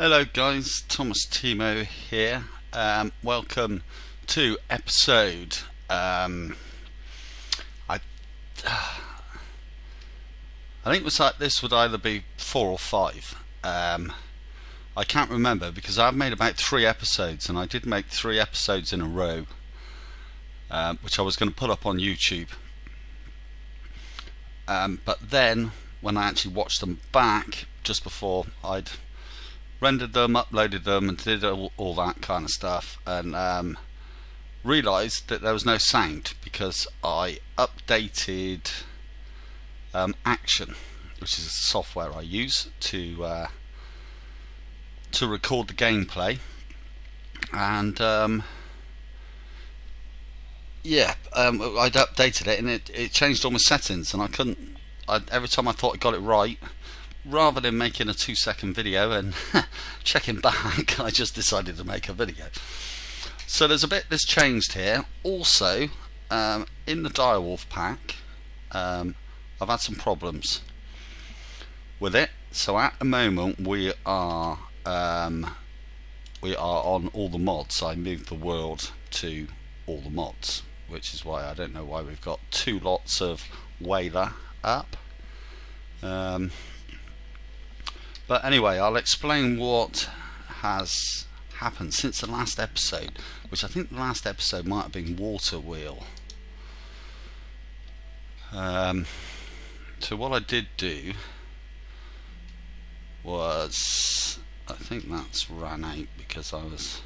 Hello guys, Thomas Timo here. Welcome to episode I think it was like this would either be 4 or 5. I can't remember because I've made about 3 episodes, and I did make 3 episodes in a row, which I was going to put up on YouTube. But then when I actually watched them back just before I'd rendered them, uploaded them, and did all that kind of stuff, and realised that there was no sound because I updated Action, which is a software I use to record the gameplay, and I'd updated it, and it changed all my settings, and I couldn't. Every time I thought I got it right, rather than making a 2-second video and checking back, I just decided to make a video. So there's a bit that's changed here. Also, in the Direwolf pack, I've had some problems with it. So at the moment we are on all the mods. I moved the world to all the mods, which is why I don't know why we've got 2 lots of Whaler up. But anyway, I'll explain what has happened since the last episode, which I think the last episode might have been Water Wheel. So what I did do was, I think that's ran out because I was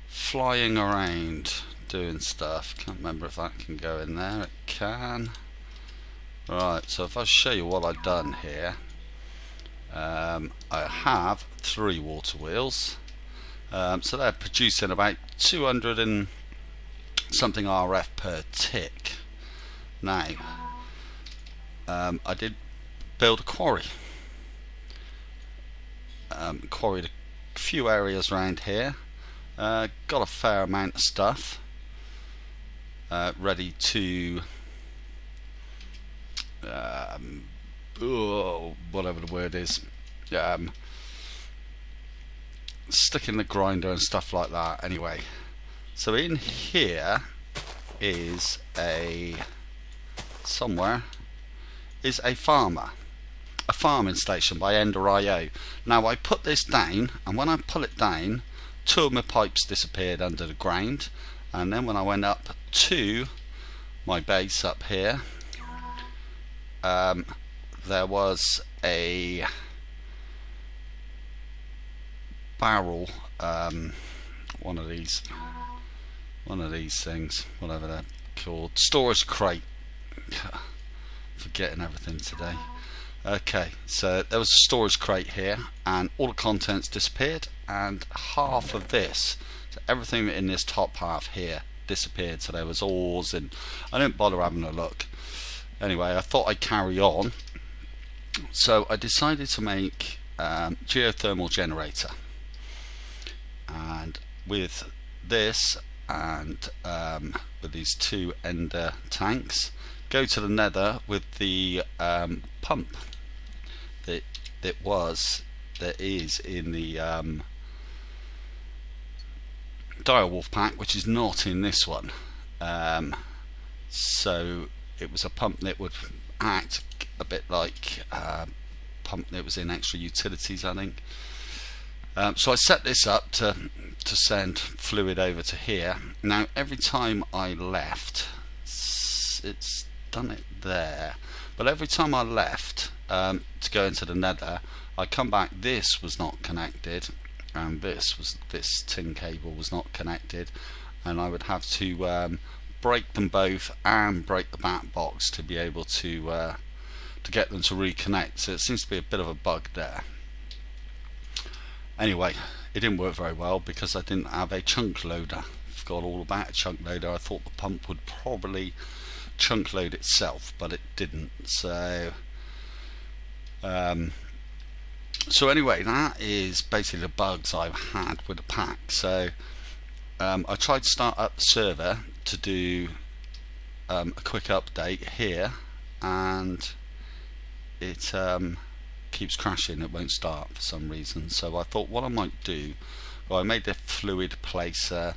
flying around doing stuff. Can't remember if that can go in there. It can. Right, so if I show you what I've done here, I have 3 water wheels, so they're producing about 200 and something RF per tick. Now, I did build a quarry, quarried a few areas around here, got a fair amount of stuff ready to whatever the word is, stick in the grinder and stuff like that. Anyway, so in here is a farming station by Ender.io. Now I put this down, and when I pull it down, 2 of my pipes disappeared under the ground, and then when I went up to my base up here, there was a barrel, one of these things, whatever they're called, storage crate. Forgetting everything today. Okay, so there was a storage crate here, and all the contents disappeared, and half of this, so everything in this top half here disappeared. So there was ores, and I didn't bother having a look. Anyway, I thought I'd carry on, so I decided to make geothermal generator, and with this and with these 2 ender tanks, go to the nether with the pump that is in the Direwolf pack, which is not in this one. So it was a pump that would act a bit like a pump that was in extra utilities, I think. So I set this up to send fluid over to here. Now every time I left, it's done it there, but every time I left to go into the nether, I come back, this was not connected, and this tin cable was not connected, and I would have to break them both and break the back box to be able to get them to reconnect. So it seems to be a bit of a bug there. Anyway, it didn't work very well because I didn't have a chunk loader. Forgot all about a chunk loader. I thought the pump would probably chunk load itself, but it didn't. So anyway, that is basically the bugs I've had with the pack. So I tried to start up the server to do a quick update here, and it keeps crashing, it won't start for some reason. So I thought what I might do, well, I made the fluid placer,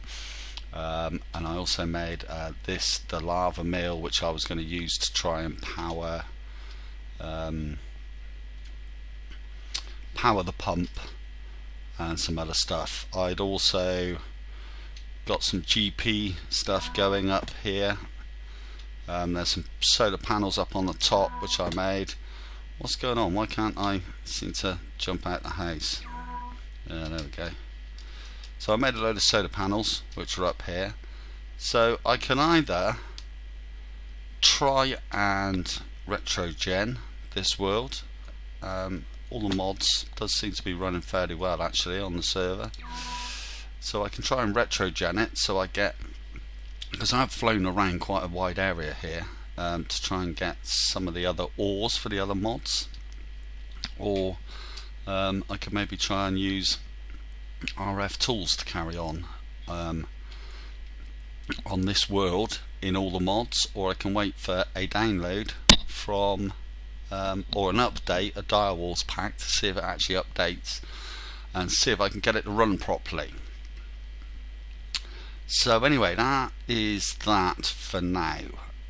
and I also made the lava mill, which I was going to use to try and power the pump and some other stuff. I'd also got some GP stuff going up here. There's some solar panels up on the top which I made. What's going on? Why can't I seem to jump out the house? Yeah, there we go. So I made a load of solar panels which are up here. So I can either try and retrogen this world. All the mods does seem to be running fairly well actually on the server. So I can try and retrogen it, so I get, because I've flown around quite a wide area here to try and get some of the other ores for the other mods, or I could maybe try and use RF tools to carry on this world in all the mods, or I can wait for a download from or an update, a Direwolf pack, to see if it actually updates and see if I can get it to run properly. So anyway, that is that for now.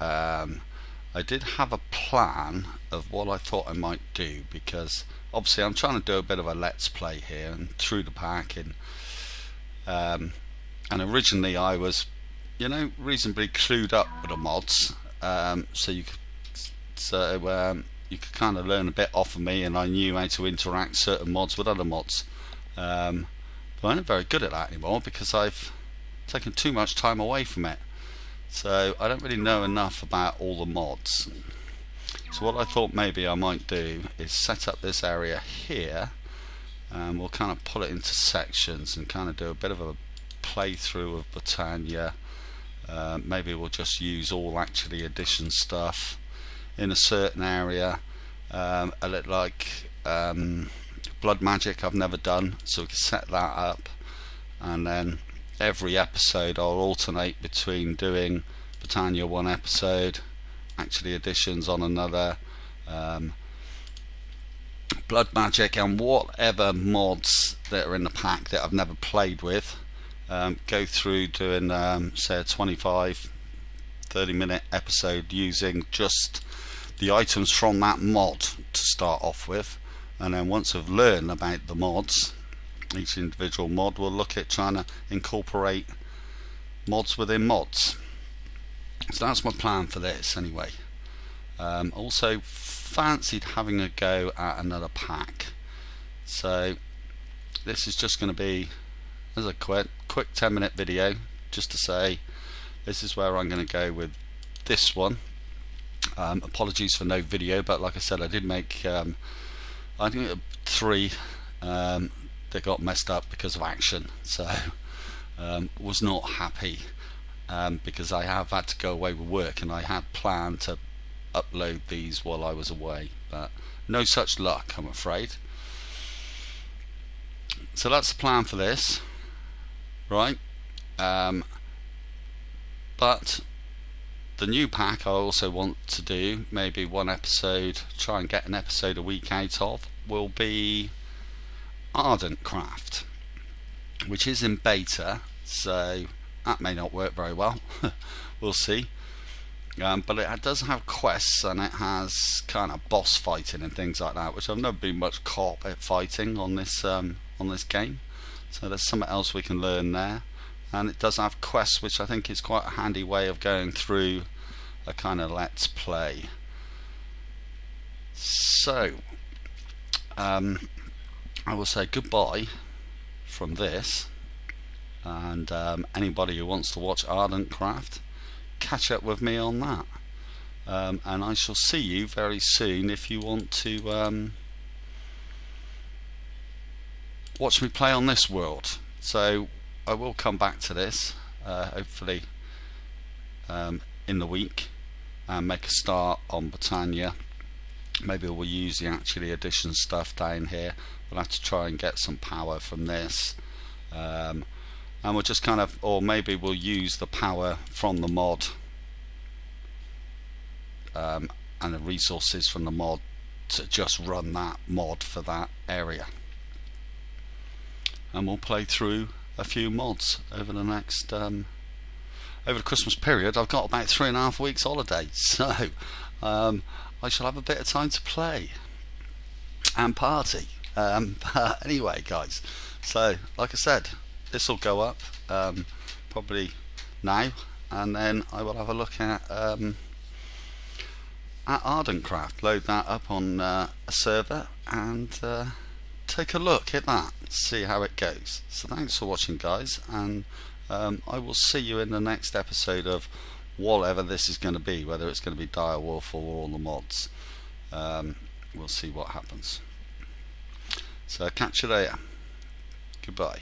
I did have a plan of what I thought I might do, because obviously I'm trying to do a bit of a let's play here and through the pack, and originally I was, you know, reasonably clued up with the mods, so you could kind of learn a bit off of me, and I knew how to interact certain mods with other mods, but I'm not very good at that anymore because I've taken too much time away from it, so I don't really know enough about all the mods. So what I thought maybe I might do is set up this area here, and we'll kind of pull it into sections and kind of do a bit of a playthrough of Britannia. Maybe we'll just use all actually edition stuff in a certain area, a little like blood magic I've never done, so we can set that up, and then every episode I'll alternate between doing Britannia one episode, actually editions on another, blood magic, and whatever mods that are in the pack that I've never played with. Go through doing say a 25-30 minute episode using just the items from that mod to start off with, and then once I've learned about the mods, each individual mod, we'll look at trying to incorporate mods within mods. So that's my plan for this anyway. Also fancied having a go at another pack, so this is just going to be as a quick 10-minute video just to say this is where I'm going to go with this one. Apologies for no video, but like I said, I did make I think 3 that got messed up because of action, so was not happy because I have had to go away with work, and I had planned to upload these while I was away, but no such luck, I'm afraid. So that's the plan for this, right? But the new pack I also want to do, maybe one episode, try and get an episode a week out of, will be Ardent Craft, which is in beta, so that may not work very well. We'll see. But it does have quests, and it has kind of boss fighting and things like that, which I've never been much caught at fighting on this game. So there's something else we can learn there, and it does have quests, which I think is quite a handy way of going through a kind of let's play. So I will say goodbye from this, and anybody who wants to watch Ardent Craft, catch up with me on that, and I shall see you very soon if you want to watch me play on this world. So I will come back to this hopefully in the week and make a start on Britannia. Maybe we'll use the actually edition stuff down here. We'll have to try and get some power from this, and we'll just kind of, or maybe we'll use the power from the mod and the resources from the mod to just run that mod for that area, and we'll play through a few mods over the next over the Christmas period. I've got about 3.5 weeks holiday, so I shall have a bit of time to play and party. But anyway, guys, so like I said, this will go up probably now, and then I will have a look at Ardentcraft, load that up on a server, and take a look at that, see how it goes. So thanks for watching, guys, and I will see you in the next episode of whatever this is going to be, whether it's going to be Direwolf or all the mods. We'll see what happens. So catch you later. Goodbye.